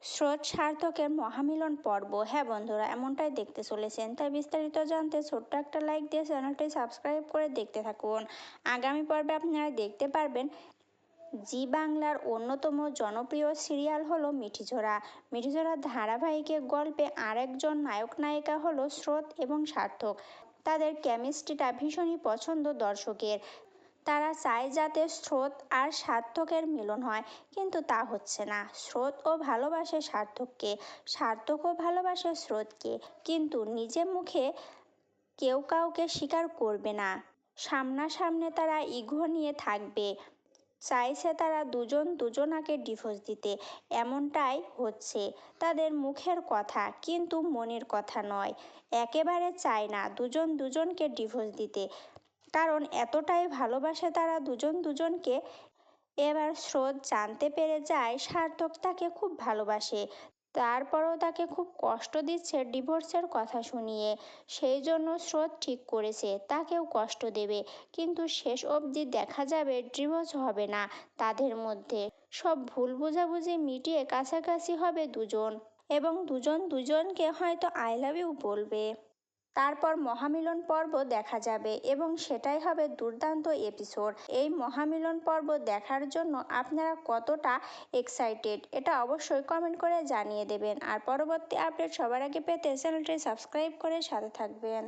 স্রোত সার্থকের মহামিলন পর্ব। হ্যাঁ বন্ধুরা, এমনটাই দেখতে চলেছেন, তাই বিস্তারিত জানতে ছোট্ট একটা লাইক দিয়ে চ্যানেলটি সাবস্ক্রাইব করে দেখতে থাকুন। আগামী পর্বে আপনারা দেখতে পারবেন জি বাংলার অন্যতম জনপ্রিয় সিরিয়াল হলো মিঠিঝোড়া। মিঠিঝোড়া ধারাবাহিকের গল্পে আরেকজন নায়ক নায়িকা হলো স্রোত এবং সার্থক। তাদের কেমিস্ট্রিটা ভীষণই পছন্দ দর্শকের। তারা চায় যাতে স্রোত আর সার্থকের মিলন হয়, কিন্তু তা হচ্ছে না। স্রোতও ভালোবাসে সার্থককে, সার্থকও ভালোবাসে স্রোতকে, কিন্তু নিজের মুখে কেউ কাউকে স্বীকার করবে না। সামনাসামনি তারা ইগো নিয়ে থাকবে, চাইছে তারা দুজন দুজনাকে ডিভোর্স দিতে। এমনটাই হচ্ছে তাদের মুখের কথা, কিন্তু মনের কথা নয়। একেবারে চায় না দুজন দুজনকে ডিভোর্স দিতে, কারণ এতটাই ভালোবাসে তারা দুজন দুজনকে। এবার স্রোত জানতে পেরে যায় সার্থক তাকে খুব ভালোবাসে, তারপরও তাকে খুব কষ্ট দিচ্ছে ডিভোর্সের কথা শুনিয়ে। সেই জন্য স্রোত ঠিক করেছে তাকেও কষ্ট দেবে, কিন্তু শেষ অবধি দেখা যাবে ডিভোর্স হবে না তাদের মধ্যে। সব ভুল বোঝাবুঝি মিটিয়ে কাছাকাছি হবে দুজন, এবং দুজন দুজনকে হয়তো আই লাভ ইউ বলবে। তারপর মহামিলন পর্ব দেখা যাবে, এবং সেটাই হবে দুর্দান্ত এপিসোড। এই মহামিলন পর্ব দেখার জন্য আপনারা কতটা এক্সাইটেড, এটা অবশ্যই কমেন্ট করে জানিয়ে দেবেন। আর পরবর্তী আপডেট সবার আগে পেতে চ্যানেলটি সাবস্ক্রাইব করে সাথে থাকবেন।